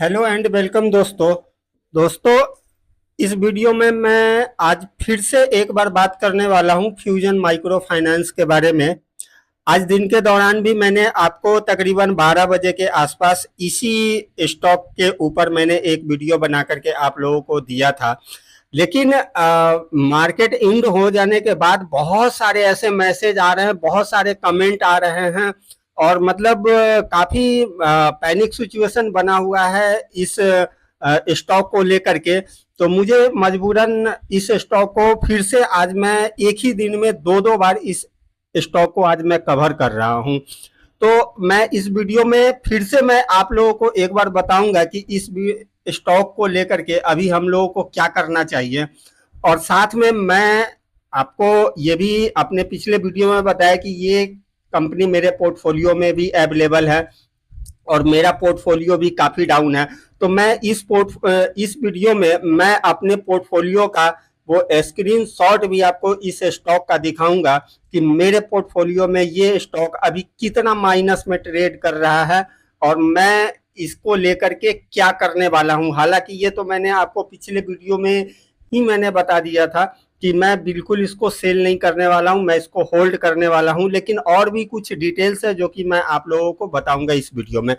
Hello and welcome दोस्तों। इस video में मैं आज फिर से एक बार बात करने वाला हूं फ्यूजन माइक्रो फाइनेंस के बारे में। आज दिन के दौरान भी मैंने आपको तकरीबन 12 बजे के आसपास इसी स्टॉक के ऊपर मैंने एक वीडियो बना करके आप लोगों को दिया था। लेकिन मार्केट इंड हो जाने के बाद बहुत सारे ऐसे मैसेज आ रहे हैं, बहुत सारे कमेंट आ रहे हैं और मतलब काफी पैनिक सिचुएशन बना हुआ है इस स्टॉक को लेकर के। तो मुझे मजबूरन इस स्टॉक को फिर से आज मैं एक ही दिन में दो दो बार इस स्टॉक को आज मैं कवर कर रहा हूं। तो मैं इस वीडियो में फिर से मैं आप लोगों को एक बार बताऊंगा कि इस स्टॉक को लेकर के अभी हम लोगों को क्या करना चाहिए। और साथ में मैं आपको ये भी अपने पिछले वीडियो में बताया कि ये कंपनी मेरे पोर्टफोलियो में भी अवेलेबल है और मेरा पोर्टफोलियो भी काफी डाउन है। तो मैं इस वीडियो में मैं अपने पोर्टफोलियो का वो स्क्रीन शॉट भी आपको इस स्टॉक का दिखाऊंगा कि मेरे पोर्टफोलियो में ये स्टॉक अभी कितना माइनस में ट्रेड कर रहा है और मैं इसको लेकर के क्या करने वाला हूं। हालांकि ये तो मैंने आपको पिछले वीडियो में ही मैंने बता दिया था कि मैं बिल्कुल इसको सेल नहीं करने वाला हूं, मैं इसको होल्ड करने वाला हूं। लेकिन और भी कुछ डिटेल्स है जो कि मैं आप लोगों को बताऊंगा इस वीडियो में।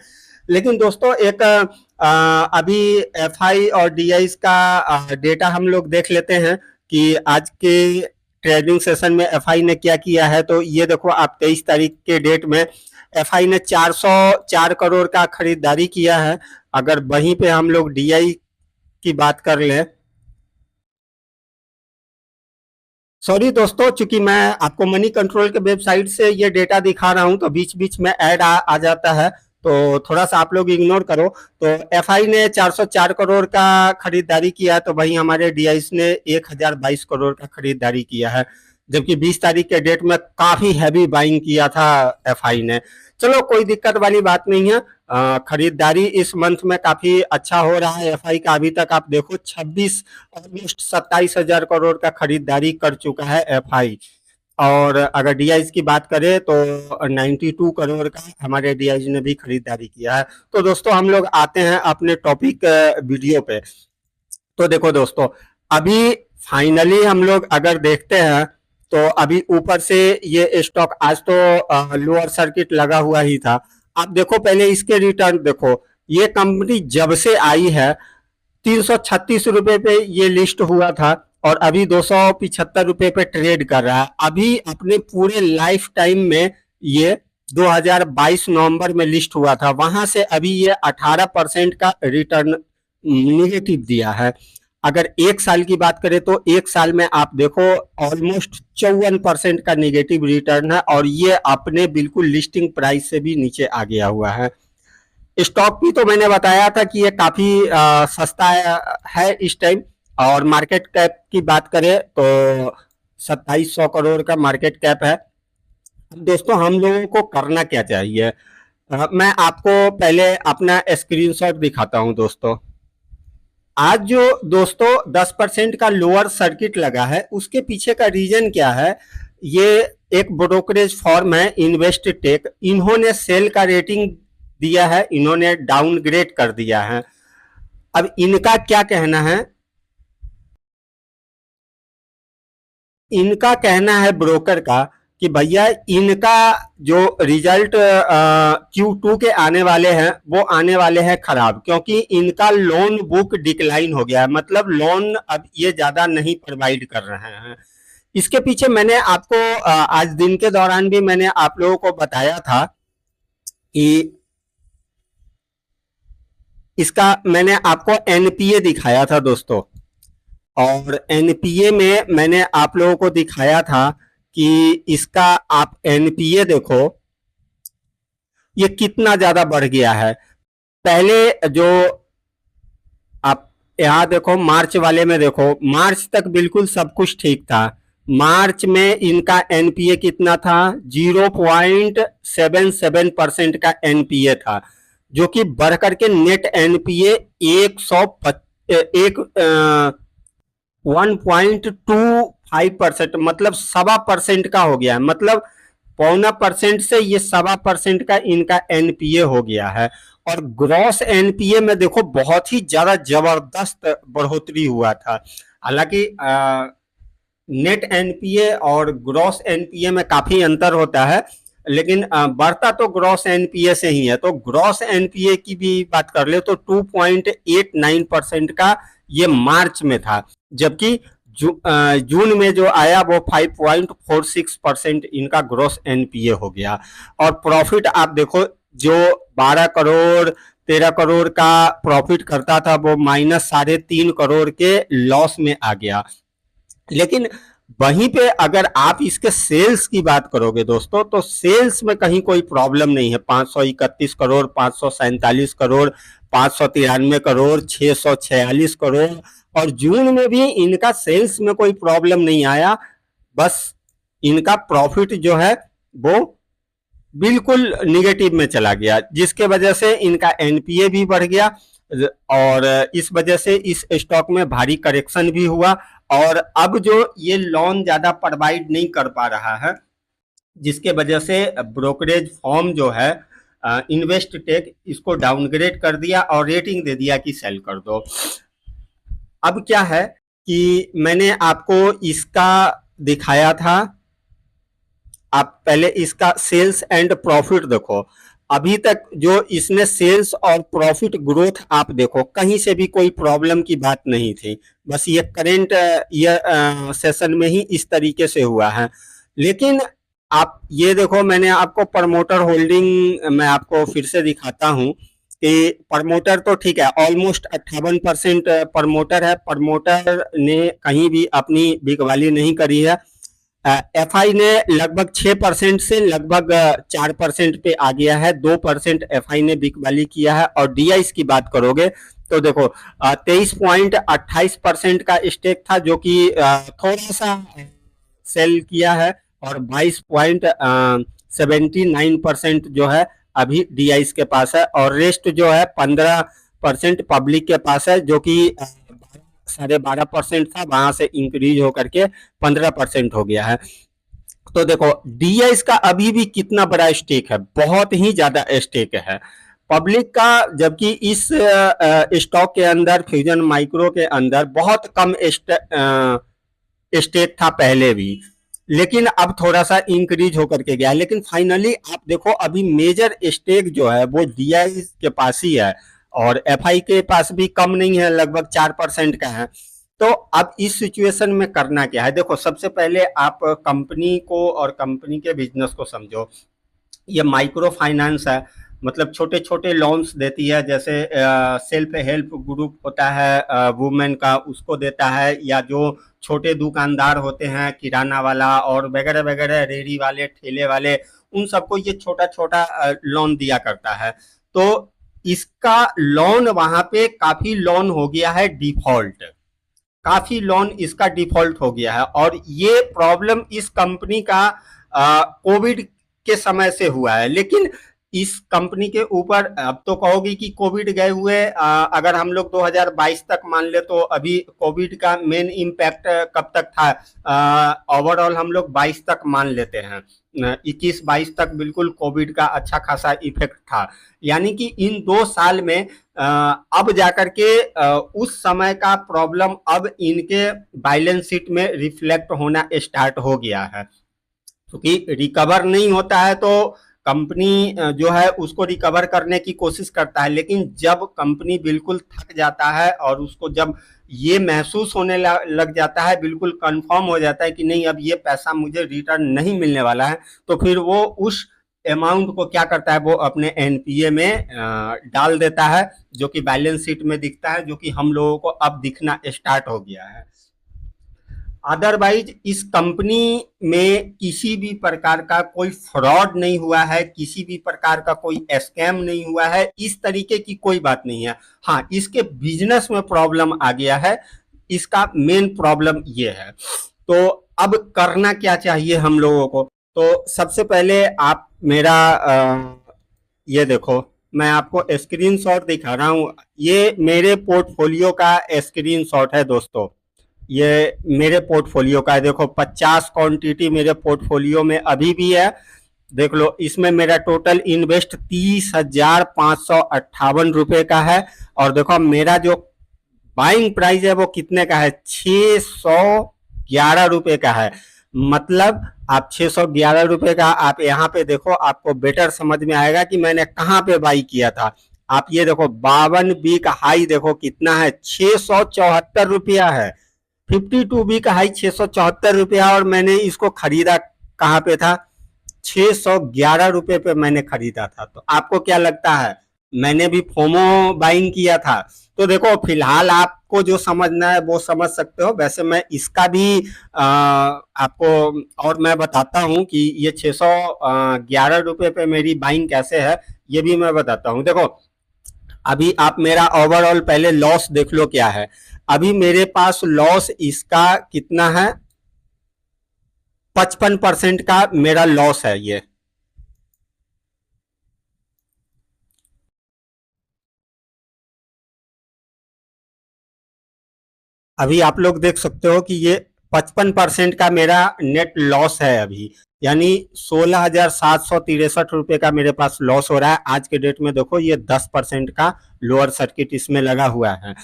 लेकिन दोस्तों एक अभी एफआई और डीआई का डेटा हम लोग देख लेते हैं कि आज के ट्रेडिंग सेशन में एफआई ने क्या किया है। तो ये देखो आप 23 तारीख के डेट में एफआई ने 404 करोड़ का खरीदारी किया है। अगर वहीं पे हम लोग डीआई की बात कर लें, सॉरी दोस्तों, चूंकि मैं आपको मनी कंट्रोल के वेबसाइट से ये डेटा दिखा रहा हूं तो बीच बीच में ऐड आ जाता है, तो थोड़ा सा आप लोग इग्नोर करो। तो एफआई ने 404 करोड़ का खरीदारी किया तो वहीं हमारे डीआईस ने 1022 करोड़ का खरीदारी किया है, जबकि 20 तारीख के डेट में काफी हैवी बाइंग किया था एफआई ने। चलो कोई दिक्कत वाली बात नहीं है। खरीदारी इस मंथ में काफी अच्छा हो रहा है एफआई का। अभी तक आप देखो 26 ऑलमोस्ट 27,000 करोड़ का खरीदारी कर चुका है एफआई। और अगर डीआईज की बात करें तो 92 करोड़ का हमारे डीआईज ने भी खरीदारी किया है। तो दोस्तों हम लोग आते हैं अपने टॉपिक वीडियो पे। तो देखो दोस्तों, अभी फाइनली हम लोग अगर देखते हैं तो अभी ऊपर से ये स्टॉक आज तो लोअर सर्किट लगा हुआ ही था। आप देखो पहले इसके रिटर्न देखो, ये कंपनी जब से आई है 336 रुपए पे ये लिस्ट हुआ था और अभी 275 रुपए पे ट्रेड कर रहा है। अभी अपने पूरे लाइफ टाइम में ये 2022 नवंबर में लिस्ट हुआ था, वहां से अभी ये 18% का रिटर्न निगेटिव दिया है। अगर एक साल की बात करें तो एक साल में आप देखो ऑलमोस्ट 54% का निगेटिव रिटर्न है और ये अपने बिल्कुल लिस्टिंग प्राइस से भी नीचे आ गया हुआ है। स्टॉक भी तो मैंने बताया था कि ये काफी सस्ता है इस टाइम। और मार्केट कैप की बात करें तो 2700 करोड़ का मार्केट कैप है। दोस्तों हम लोगों को करना क्या चाहिए, मैं आपको पहले अपना स्क्रीनशॉट दिखाता हूं दोस्तों। आज जो दोस्तों 10% का लोअर सर्किट लगा है उसके पीछे का रीजन क्या है। ये एक ब्रोकरेज फॉर्म है इन्वेस्ट टेक, इन्होंने सेल का रेटिंग दिया है, इन्होंने डाउनग्रेड कर दिया है। अब इनका क्या कहना है, इनका कहना है ब्रोकर का कि भैया इनका जो रिजल्ट Q2 के आने वाले हैं वो आने वाले हैं खराब, क्योंकि इनका लोन बुक डिक्लाइन हो गया है, मतलब लोन अब ये ज्यादा नहीं प्रोवाइड कर रहे हैं। इसके पीछे मैंने आपको आज दिन के दौरान भी मैंने आप लोगों को बताया था कि इसका मैंने आपको एनपीए दिखाया था दोस्तों। और एनपीए में मैंने आप लोगों को दिखाया था कि इसका आप एनपीए देखो ये कितना ज्यादा बढ़ गया है। पहले जो आप यहाँ देखो मार्च वाले में देखो, मार्च तक बिल्कुल सब कुछ ठीक था। मार्च में इनका एनपीए कितना था, 0.77% का एनपीए था, जो कि बढ़ करके नेट एनपीए 1.25%, मतलब 1.25% का हो गया है। मतलब 0.25% से ये 1.25% का इनका एनपीए हो गया है। और ग्रॉस एनपीए में देखो बहुत ही ज्यादा जबरदस्त बढ़ोतरी हुआ था। हालांकि नेट एनपीए और ग्रॉस एनपीए में काफी अंतर होता है, लेकिन बढ़ता तो ग्रॉस एनपीए से ही है। तो ग्रॉस एनपीए की भी बात कर ले तो 2.89% का ये मार्च में था, जबकि जून में जो आया वो 5.46% इनका ग्रॉस एनपीए हो गया। और प्रॉफिट आप देखो, जो 12 करोड़ 13 करोड़ का प्रॉफिट करता था वो -3.5 करोड़ के लॉस में आ गया। लेकिन वहीं पे अगर आप इसके सेल्स की बात करोगे दोस्तों, तो सेल्स में कहीं कोई प्रॉब्लम नहीं है। 531 करोड़, 547 करोड़, 593 करोड़, 646 करोड़, और जून में भी इनका सेल्स में कोई प्रॉब्लम नहीं आया। बस इनका प्रॉफिट जो है वो बिल्कुल निगेटिव में चला गया, जिसके वजह से इनका एनपीए भी बढ़ गया और इस वजह से इस स्टॉक में भारी करेक्शन भी हुआ। और अब जो ये लोन ज्यादा प्रोवाइड नहीं कर पा रहा है, जिसके वजह से ब्रोकरेज फॉर्म जो है इन्वेस्टटेक इसको डाउनग्रेड कर दिया और रेटिंग दे दिया कि सेल कर दो। अब क्या है कि मैंने आपको इसका दिखाया था, आप पहले इसका सेल्स एंड प्रॉफिट देखो। अभी तक जो इसने सेल्स और प्रॉफिट ग्रोथ आप देखो, कहीं से भी कोई प्रॉब्लम की बात नहीं थी। बस ये करेंट ये सेशन में ही इस तरीके से हुआ है। लेकिन आप ये देखो, मैंने आपको प्रमोटर होल्डिंग मैं आपको फिर से दिखाता हूं कि प्रमोटर तो ठीक है, ऑलमोस्ट 58% प्रमोटर है। प्रमोटर ने कहीं भी अपनी बिकवाली नहीं करी है। एफआई ने लगभग 6% से लगभग 4% पे आ गया है। 2% एफआई ने बिकवाली किया है। और डीआई की बात करोगे तो देखो 23.28% का स्टेक था, जो कि थोड़ा सा सेल किया है, और 22.79% जो है अभी डीआई के पास है, और रेस्ट जो है 15% पब्लिक के पास है, जो कि 12.5% था, वहां से इंक्रीज होकर के 15% हो गया है। तो देखो डीआई का अभी भी कितना बड़ा स्टेक है, बहुत ही ज्यादा स्टेक है पब्लिक का। जबकि इस स्टॉक के अंदर, फ्यूजन माइक्रो के अंदर बहुत कम स्टेक था पहले भी, लेकिन अब थोड़ा सा इंक्रीज होकर के गया। लेकिन फाइनली आप देखो अभी मेजर स्टेक जो है वो डीआई के पास ही है, और एफआई के पास भी कम नहीं है, लगभग 4% का है। तो अब इस सिचुएशन में करना क्या है? देखो, सबसे पहले आप कंपनी को और कंपनी के बिजनेस को समझो। ये माइक्रो फाइनेंस है, मतलब छोटे छोटे लोन्स देती है, जैसे सेल्फ हेल्प ग्रुप होता है वुमेन का, उसको देता है, या जो छोटे दुकानदार होते हैं, किराना वाला और वगैरह वगैरह, रेडी वाले, ठेले वाले, उन सबको ये छोटा छोटा लोन दिया करता है। तो इसका लोन वहां पे काफी लोन हो गया है डिफॉल्ट, काफी लोन इसका डिफॉल्ट हो गया है। और ये प्रॉब्लम इस कंपनी का कोविड के समय से हुआ है। लेकिन इस कंपनी के ऊपर अब तो कहोगी कि कोविड गए हुए, अगर हम लोग 2022 तक मान ले तो अभी कोविड का मेन इम्पैक्ट कब तक था? ओवरऑल हम लोग 22 तक मान लेते हैं, 21-22 तक बिल्कुल कोविड का अच्छा खासा इफेक्ट था। यानी कि इन 2 साल में अब जाकर के उस समय का प्रॉब्लम अब इनके बैलेंस शीट में रिफ्लेक्ट होना स्टार्ट हो गया है। क्योंकि रिकवर नहीं होता है तो कंपनी जो है उसको रिकवर करने की कोशिश करता है, लेकिन जब कंपनी बिल्कुल थक जाता है और उसको जब ये महसूस होने लग जाता है, बिल्कुल कंफर्म हो जाता है कि नहीं अब ये पैसा मुझे रिटर्न नहीं मिलने वाला है, तो फिर वो उस अमाउंट को क्या करता है, वो अपने एनपीए में डाल देता है, जो कि बैलेंस शीट में दिखता है, जो कि हम लोगों को अब दिखना स्टार्ट हो गया है। अदरवाइज इस कंपनी में किसी भी प्रकार का कोई फ्रॉड नहीं हुआ है, किसी भी प्रकार का कोई स्कैम नहीं हुआ है, इस तरीके की कोई बात नहीं है। हाँ, इसके बिजनेस में प्रॉब्लम आ गया है, इसका मेन प्रॉब्लम ये है। तो अब करना क्या चाहिए हम लोगों को? तो सबसे पहले आप मेरा ये देखो, मैं आपको स्क्रीनशॉट दिखा रहा हूँ। ये मेरे पोर्टफोलियो का स्क्रीनशॉट है दोस्तों, ये मेरे पोर्टफोलियो का है। देखो 50 क्वांटिटी मेरे पोर्टफोलियो में अभी भी है, देख लो, इसमें मेरा टोटल इन्वेस्ट 30,558 रुपए का है। और देखो मेरा जो बाइंग प्राइस है वो कितने का है, 611 रुपए का है। मतलब आप 611 रुपए का, आप यहाँ पे देखो, आपको बेटर समझ में आएगा कि मैंने कहाँ पे बाई किया था। आप ये देखो 52 का हाई देखो कितना है, 674 रुपया है। 52 का हाई 674 रुपया, और मैंने इसको खरीदा कहाँ पे था, 611 रुपए पे मैंने खरीदा था। तो आपको क्या लगता है, मैंने भी फोमो बाइंग किया था? तो देखो फिलहाल आपको जो समझना है वो समझ सकते हो। वैसे मैं इसका भी आपको और मैं बताता हूँ कि ये 611 रुपए पे मेरी बाइंग कैसे है, ये भी मैं बताता हूँ। देखो अभी आप मेरा ओवरऑल पहले लॉस देख लो क्या है। अभी मेरे पास लॉस इसका कितना है, 55% का मेरा लॉस है ये। अभी आप लोग देख सकते हो कि ये 55% का मेरा नेट लॉस है अभी, यानी 16,763 रुपए का मेरे पास लॉस हो रहा है आज के डेट में। देखो ये 10% का लोअर सर्किट इसमें लगा हुआ है।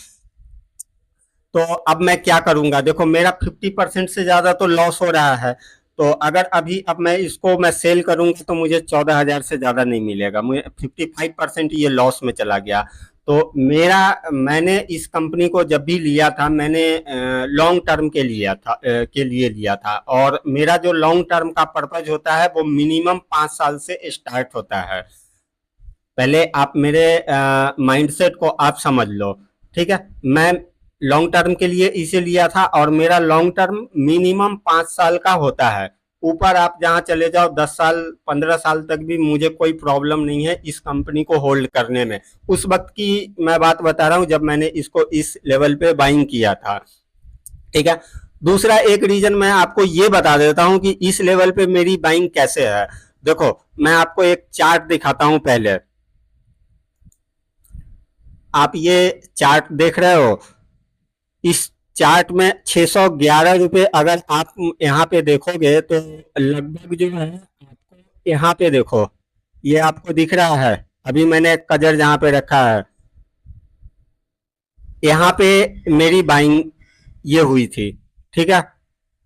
तो अब मैं क्या करूंगा, देखो मेरा 50% से ज्यादा तो लॉस हो रहा है। तो अगर अभी अब मैं इसको मैं सेल करूंगा तो मुझे 14,000 से ज्यादा नहीं मिलेगा, मुझे 55% ये लॉस में चला गया। तो मेरा, मैंने इस कंपनी को जब भी लिया था, मैंने लॉन्ग टर्म के लिया था, के लिए लिया था। और मेरा जो लॉन्ग टर्म का पर्पज होता है वो मिनिमम 5 साल से स्टार्ट होता है। पहले आप मेरे माइंडसेट को आप समझ लो, ठीक है। मैं लॉन्ग टर्म के लिए इसे लिया था, और मेरा लॉन्ग टर्म मिनिमम 5 साल का होता है। ऊपर आप जहां चले जाओ 10 साल 15 साल तक भी मुझे कोई प्रॉब्लम नहीं है इस कंपनी को होल्ड करने में। उस वक्त की मैं बात बता रहा हूं जब मैंने इसको इस लेवल पे बाइंग किया था, ठीक है। दूसरा एक रीजन मैं आपको ये बता देता हूं कि इस लेवल पे मेरी बाइंग कैसे है। देखो मैं आपको एक चार्ट दिखाता हूं पहले। आप ये चार्ट देख रहे हो, इस चार्ट में 611 रुपए अगर आप यहाँ पे देखोगे तो लगभग जो है, आपको यहाँ पे देखो, ये आपको दिख रहा है। अभी मैंने कजर जहाँ पे रखा है, यहाँ पे मेरी बाइंग ये हुई थी, ठीक है।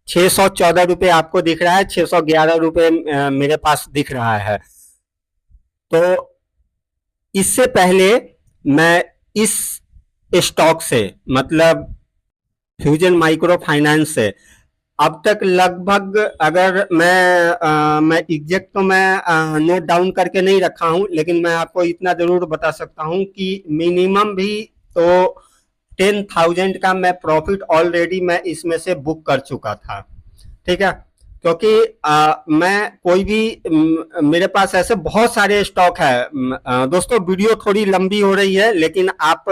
614 रुपए आपको दिख रहा है, 611 रुपए मेरे पास दिख रहा है। तो इससे पहले मैं इस स्टॉक से, मतलब फ्यूजन माइक्रो फाइनेंस से, अब तक लगभग, अगर मैं एग्जैक्ट तो मैं नोट डाउन करके नहीं रखा हूं, लेकिन मैं आपको इतना जरूर बता सकता हूं कि मिनिमम भी तो 10,000 का मैं प्रॉफिट ऑलरेडी मैं इसमें से बुक कर चुका था, ठीक है। क्योंकि मैं कोई भी मेरे पास ऐसे बहुत सारे स्टॉक है। दोस्तों वीडियो थोड़ी लंबी हो रही है, लेकिन आप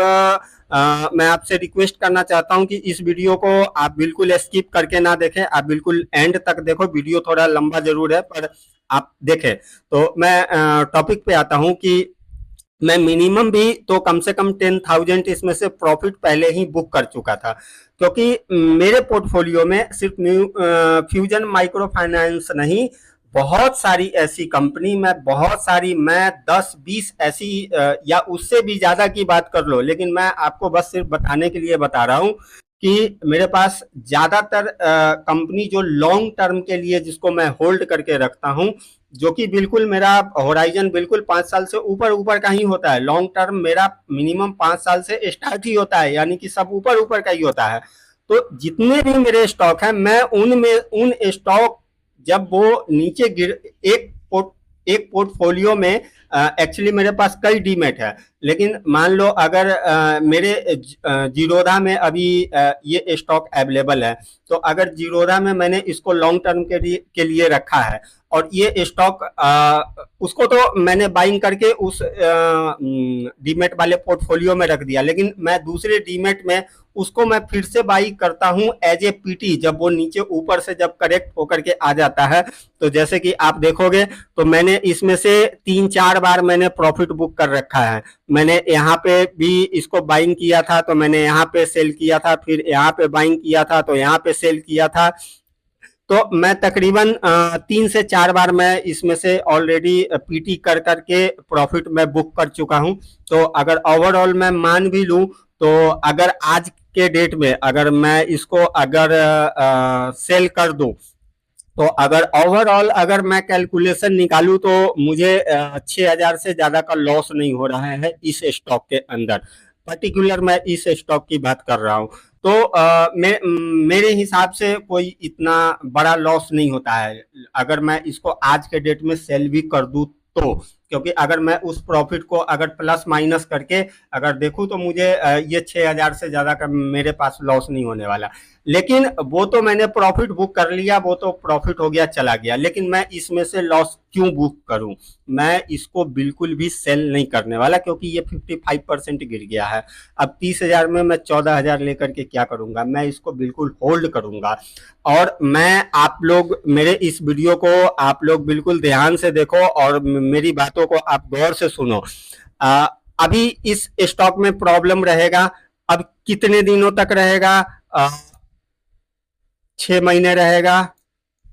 मैं आपसे रिक्वेस्ट करना चाहता हूं कि इस वीडियो को आप बिल्कुल स्किप करके ना देखें, आप बिल्कुल एंड तक देखो। वीडियो थोड़ा लंबा जरूर है पर आप देखें। तो मैं टॉपिक पे आता हूं कि मैं मिनिमम भी तो कम से कम 10,000 इसमें से प्रॉफिट पहले ही बुक कर चुका था। क्योंकि मेरे पोर्टफोलियो में सिर्फ फ्यूजन माइक्रो फाइनेंस नहीं, बहुत सारी ऐसी कंपनी, मैं 10-20 ऐसी या उससे भी ज्यादा की बात कर लो, लेकिन मैं आपको बस सिर्फ बताने के लिए बता रहा हूं कि मेरे पास ज्यादातर कंपनी जो लॉन्ग टर्म के लिए जिसको मैं होल्ड करके रखता हूं, जो कि बिल्कुल मेरा होराइजन बिल्कुल 5 साल से ऊपर ऊपर का ही होता है। लॉन्ग टर्म मेरा मिनिमम 5 साल से स्टार्ट ही होता है, यानी कि सब ऊपर ऊपर का ही होता है। तो जितने भी मेरे स्टॉक हैं, मैं उनमें उन स्टॉक, जब वो नीचे गिर, एक पोर्टफोलियो में एक्चुअली मेरे पास कई डीमेट है, लेकिन मान लो अगर मेरे जीरोधा में अभी ये स्टॉक अवेलेबल है, तो अगर जीरोधा में मैंने इसको लॉन्ग टर्म के लिए रखा है, और ये स्टॉक उसको तो मैंने बाइंग करके उस डीमेट वाले पोर्टफोलियो में रख दिया, लेकिन मैं दूसरे डीमेट में उसको मैं फिर से बाई करता हूं एज ए पीटी, जब वो नीचे ऊपर से जब करेक्ट होकर के आ जाता है। तो जैसे कि आप देखोगे तो मैंने इसमें से 3-4 बार मैंने प्रॉफिट बुक कर रखा है। मैंने यहाँ पे भी इसको बाइंग किया था तो मैंने यहाँ पे सेल किया था, फिर यहाँ पे बाइंग किया था तो यहाँ पे सेल किया था। तो मैं तकरीबन 3 से 4 बार मैं इसमें से ऑलरेडी पीटी कर करके प्रॉफिट मैं बुक कर चुका हूं। तो अगर ओवरऑल मैं मान भी लूं, तो अगर आज के डेट में अगर मैं इसको अगर सेल कर दूं, तो अगर ओवरऑल अगर मैं कैलकुलेशन निकालूं, तो मुझे 6,000 से ज्यादा का लॉस नहीं हो रहा है इस स्टॉक के अंदर। पर्टिकुलर मैं इस स्टॉक की बात कर रहा हूं। तो मेरे हिसाब से कोई इतना बड़ा लॉस नहीं होता है अगर मैं इसको आज के डेट में सेल भी कर दूं तो। क्योंकि अगर मैं उस प्रॉफिट को अगर प्लस माइनस करके अगर देखूं, तो मुझे ये 6,000 से ज्यादा का मेरे पास लॉस नहीं होने वाला। लेकिन वो तो मैंने प्रॉफिट बुक कर लिया, वो तो प्रॉफिट हो गया, चला गया। लेकिन मैं इसमें से लॉस क्यों बुक करूं? मैं इसको बिल्कुल भी सेल नहीं करने वाला, क्योंकि ये 55% गिर गया है। अब 30,000 में मैं 14,000 लेकर के क्या करूंगा? मैं इसको बिल्कुल होल्ड करूंगा। और मैं आप लोग मेरे इस वीडियो को आप लोग बिल्कुल ध्यान से देखो और मेरी बातों को आप गौर से सुनो। आ, अभी इस स्टॉक में प्रॉब्लम रहेगा। अब कितने दिनों तक रहेगा? 6 महीने रहेगा,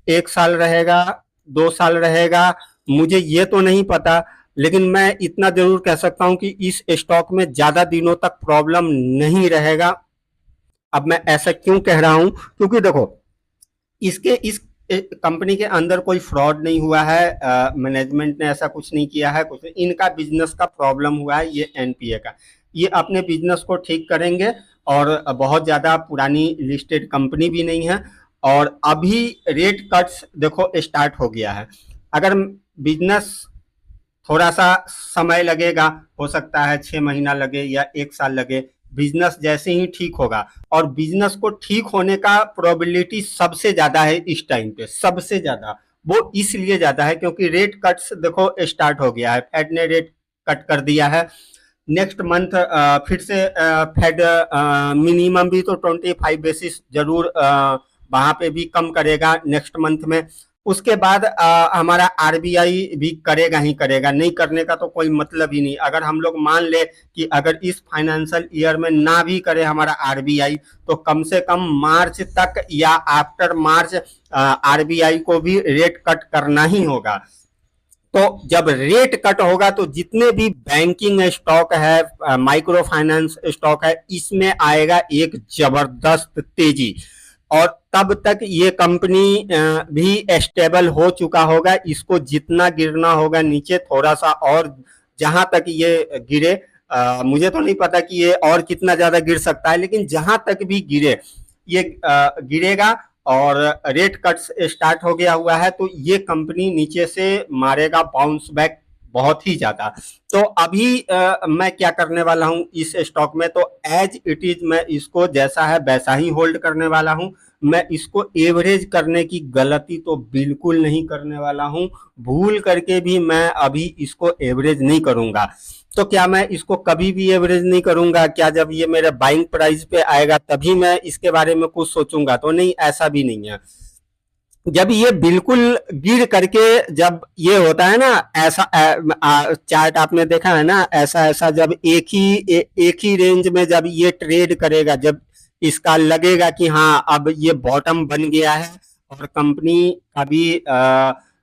1 साल रहेगा, 2 साल रहेगा, मुझे ये तो नहीं पता। लेकिन मैं इतना जरूर कह सकता हूं कि इस स्टॉक में ज्यादा दिनों तक प्रॉब्लम नहीं रहेगा। अब मैं ऐसा क्यों कह रहा हूं? क्योंकि देखो, इसके इस कंपनी के अंदर कोई फ्रॉड नहीं हुआ है, मैनेजमेंट ने ऐसा कुछ नहीं किया है, कुछ इनका बिजनेस का प्रॉब्लम हुआ है, ये एनपीए का। ये अपने बिजनेस को ठीक करेंगे। और बहुत ज्यादा पुरानी लिस्टेड कंपनी भी नहीं है। और अभी रेट कट्स देखो स्टार्ट हो गया है। अगर बिजनेस थोड़ा सा समय लगेगा, हो सकता है 6 महीना लगे या 1 साल लगे, बिजनेस जैसे ही ठीक होगा। और बिजनेस को ठीक होने का प्रोबेबिलिटी सबसे ज्यादा है इस टाइम पे, सबसे ज्यादा। वो इसलिए ज्यादा है क्योंकि रेट कट्स देखो स्टार्ट हो गया है, फेड ने रेट कट कर दिया है। नेक्स्ट मंथ फिर से फेड मिनिमम भी तो 25 बेसिस जरूर वहां पे भी कम करेगा नेक्स्ट मंथ में। उसके बाद हमारा आरबीआई भी करेगा ही करेगा, नहीं करने का तो कोई मतलब ही नहीं। अगर हम लोग मान ले कि अगर इस फाइनेंशियल ईयर में ना भी करे हमारा आरबीआई, तो कम से कम मार्च तक या आफ्टर मार्च आरबीआई को भी रेट कट करना ही होगा। तो जब रेट कट होगा, तो जितने भी बैंकिंग स्टॉक है, माइक्रो फाइनेंस स्टॉक है, इसमें आएगा एक जबरदस्त तेजी। और तब तक ये कंपनी भी स्टेबल हो चुका होगा। इसको जितना गिरना होगा नीचे थोड़ा सा, और जहां तक ये गिरे, मुझे तो नहीं पता कि ये और कितना ज्यादा गिर सकता है, लेकिन जहां तक भी गिरे ये गिरेगा। और रेट कट्स स्टार्ट हो गया हुआ है, तो ये कंपनी नीचे से मारेगा बाउंस बैक बहुत ही ज्यादा। तो अभी मैं क्या करने वाला हूं इस स्टॉक में, तो एज इट इज मैं इसको जैसा है वैसा ही होल्ड करने वाला हूं। मैं इसको एवरेज करने की गलती तो बिल्कुल नहीं करने वाला हूं। भूल करके भी मैं अभी इसको एवरेज नहीं करूंगा। तो क्या मैं इसको कभी भी एवरेज नहीं करूंगा? क्या जब ये मेरे बाइंग प्राइस पे आएगा तभी मैं इसके बारे में कुछ सोचूंगा? तो नहीं, ऐसा भी नहीं है। जब ये बिल्कुल गिर करके जब ये होता है ना, ऐसा चार्ट आपने देखा है ना, ऐसा ऐसा जब एक ही रेंज में जब ये ट्रेड करेगा, जब इसका लगेगा कि हाँ अब ये बॉटम बन गया है और कंपनी का भी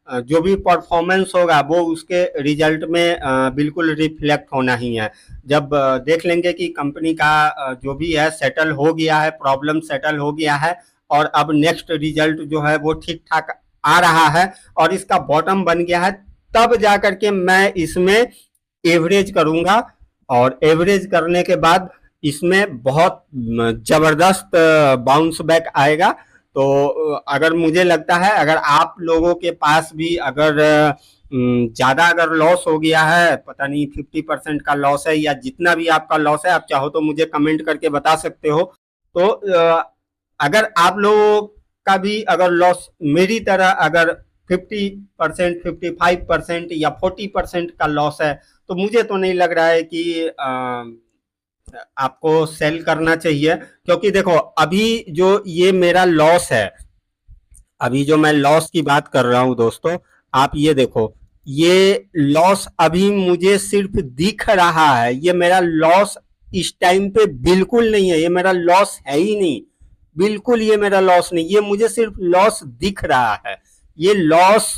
जो भी परफॉर्मेंस होगा वो उसके रिजल्ट में बिल्कुल रिफ्लेक्ट होना ही है। जब देख लेंगे कि कंपनी का जो भी है सेटल हो गया है, प्रॉब्लम सेटल हो गया है, और अब नेक्स्ट रिजल्ट जो है वो ठीक ठाक आ रहा है और इसका बॉटम बन गया है, तब जा करके मैं इसमें एवरेज करूंगा। और एवरेज करने के बाद इसमें बहुत जबरदस्त बाउंस बैक आएगा। तो अगर मुझे लगता है, अगर आप लोगों के पास भी अगर ज्यादा अगर लॉस हो गया है, पता नहीं 50% का लॉस है या जितना भी आपका लॉस है, आप चाहो तो मुझे कमेंट करके बता सकते हो। तो अगर आप लोगों का भी अगर लॉस मेरी तरह अगर 50%, 55% या 40% का लॉस है, तो मुझे तो नहीं लग रहा है कि आपको सेल करना चाहिए। क्योंकि देखो, अभी जो ये मेरा लॉस है, अभी जो मैं लॉस की बात कर रहा हूं दोस्तों, आप ये देखो, ये लॉस अभी मुझे सिर्फ दिख रहा है। ये मेरा लॉस इस टाइम पे बिल्कुल नहीं है, ये मेरा लॉस है ही नहीं। बिल्कुल ये मेरा लॉस नहीं, ये मुझे सिर्फ लॉस दिख रहा है। ये लॉस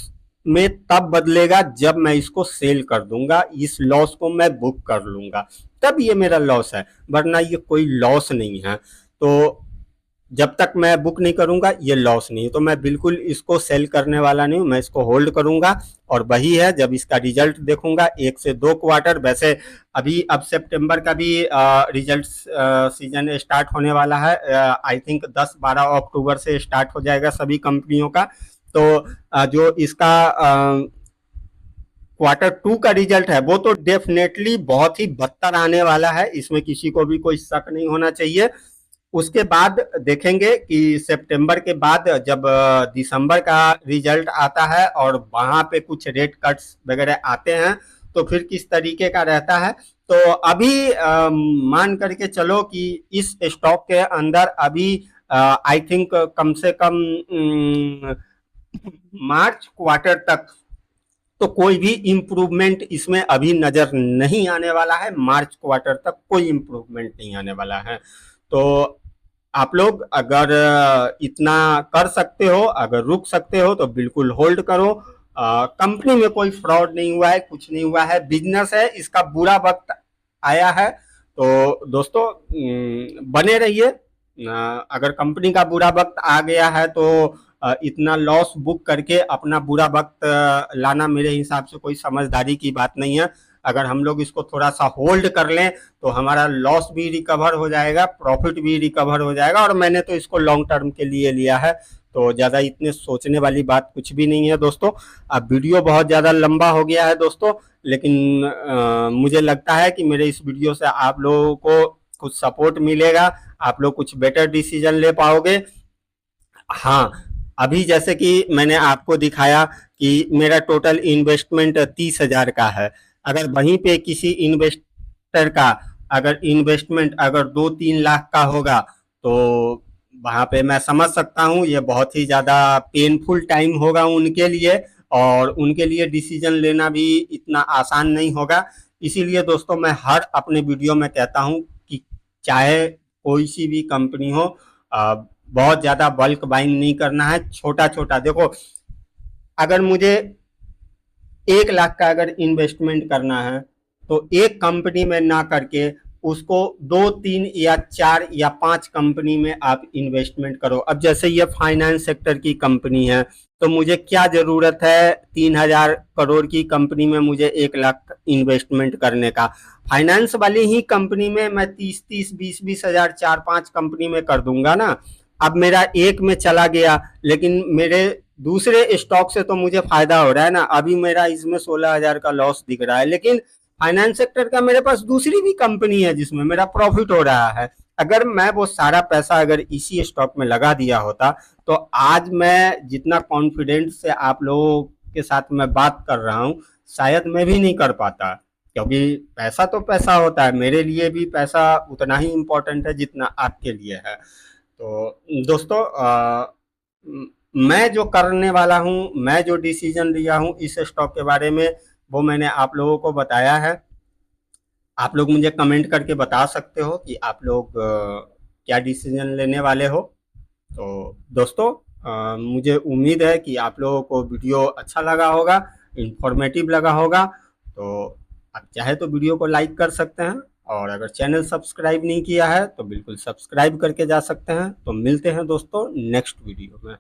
में तब बदलेगा जब मैं इसको सेल कर दूंगा, इस लॉस को मैं बुक कर लूंगा, तब ये मेरा लॉस है, वरना ये कोई लॉस नहीं है। तो जब तक मैं बुक नहीं करूंगा ये लॉस नहीं है, तो मैं बिल्कुल इसको सेल करने वाला नहीं हूं, मैं इसको होल्ड करूंगा। और वही है, जब इसका रिजल्ट देखूंगा 1 से 2 क्वार्टर, वैसे अभी अब सितंबर का भी रिजल्ट सीजन स्टार्ट होने वाला है। आई थिंक 10-12 अक्टूबर से स्टार्ट हो जाएगा सभी कंपनियों का। तो जो इसका Q2 का रिजल्ट है वो तो डेफिनेटली बहुत ही बदतर आने वाला है, इसमें किसी को भी कोई शक नहीं होना चाहिए। उसके बाद देखेंगे कि सितंबर के बाद जब दिसंबर का रिजल्ट आता है और वहां पे कुछ रेट कट्स वगैरह आते हैं तो फिर किस तरीके का रहता है। तो अभी मान करके चलो कि इस स्टॉक के अंदर अभी आई थिंक कम से कम मार्च क्वार्टर तक तो कोई भी इम्प्रूवमेंट इसमें अभी नजर नहीं आने वाला है। मार्च क्वार्टर तक कोई इम्प्रूवमेंट नहीं आने वाला है। तो आप लोग अगर इतना कर सकते हो, अगर रुक सकते हो तो बिल्कुल होल्ड करो। कंपनी में कोई फ्रॉड नहीं हुआ है, कुछ नहीं हुआ है, बिजनेस है, इसका बुरा वक्त आया है। तो दोस्तों बने रहिए। अगर कंपनी का बुरा वक्त आ गया है तो इतना लॉस बुक करके अपना बुरा वक्त लाना मेरे हिसाब से कोई समझदारी की बात नहीं है। अगर हम लोग इसको थोड़ा सा होल्ड कर लें तो हमारा लॉस भी रिकवर हो जाएगा, प्रॉफिट भी रिकवर हो जाएगा। और मैंने तो इसको लॉन्ग टर्म के लिए लिया है, तो ज़्यादा इतने सोचने वाली बात कुछ भी नहीं है दोस्तों। अब वीडियो बहुत ज़्यादा लंबा हो गया है दोस्तों, लेकिन मुझे लगता है कि मेरे इस वीडियो से आप लोगों को कुछ सपोर्ट मिलेगा, आप लोग कुछ बेटर डिसीजन ले पाओगे। हाँ, अभी जैसे कि मैंने आपको दिखाया कि मेरा टोटल इन्वेस्टमेंट 30,000 का है। अगर वहीं पे किसी इन्वेस्टर का अगर इन्वेस्टमेंट अगर 2-3 लाख का होगा तो वहाँ पे मैं समझ सकता हूँ ये बहुत ही ज़्यादा पेनफुल टाइम होगा उनके लिए, और उनके लिए डिसीजन लेना भी इतना आसान नहीं होगा। इसीलिए दोस्तों मैं हर अपने वीडियो में कहता हूँ कि चाहे कोई सी भी कंपनी हो, बहुत ज़्यादा बल्क बाइंग नहीं करना है, छोटा छोटा। देखो, अगर मुझे 1 लाख का अगर इन्वेस्टमेंट करना है तो एक कंपनी में ना करके उसको 2, 3 या 4 या 5 कंपनी में आप इन्वेस्टमेंट करो। अब जैसे ये फाइनेंस सेक्टर की कंपनी है तो मुझे क्या जरूरत है 3,000 करोड़ की कंपनी में मुझे 1 लाख इन्वेस्टमेंट करने का। फाइनेंस वाली ही कंपनी में मैं 30-30, 20-20 हजार 4-5 कंपनी में कर दूंगा ना। अब मेरा एक में चला गया, लेकिन मेरे दूसरे स्टॉक से तो मुझे फायदा हो रहा है ना। अभी मेरा इसमें 16,000 का लॉस दिख रहा है, लेकिन फाइनेंस सेक्टर का मेरे पास दूसरी भी कंपनी है जिसमें मेरा प्रॉफिट हो रहा है। अगर मैं वो सारा पैसा अगर इसी स्टॉक में लगा दिया होता तो आज मैं जितना कॉन्फिडेंस से आप लोगों के साथ मैं बात कर रहा हूँ शायद मैं भी नहीं कर पाता। क्योंकि पैसा तो पैसा होता है, मेरे लिए भी पैसा उतना ही इम्पोर्टेंट है जितना आपके लिए है। तो दोस्तों मैं जो करने वाला हूँ, मैं जो डिसीजन लिया हूँ इस स्टॉक के बारे में, वो मैंने आप लोगों को बताया है। आप लोग मुझे कमेंट करके बता सकते हो कि आप लोग क्या डिसीजन लेने वाले हो। तो दोस्तों मुझे उम्मीद है कि आप लोगों को वीडियो अच्छा लगा होगा, इंफॉर्मेटिव लगा होगा। तो आप चाहे तो वीडियो को लाइक कर सकते हैं, और अगर चैनल सब्सक्राइब नहीं किया है तो बिल्कुल सब्सक्राइब करके जा सकते हैं। तो मिलते हैं दोस्तों नेक्स्ट वीडियो में।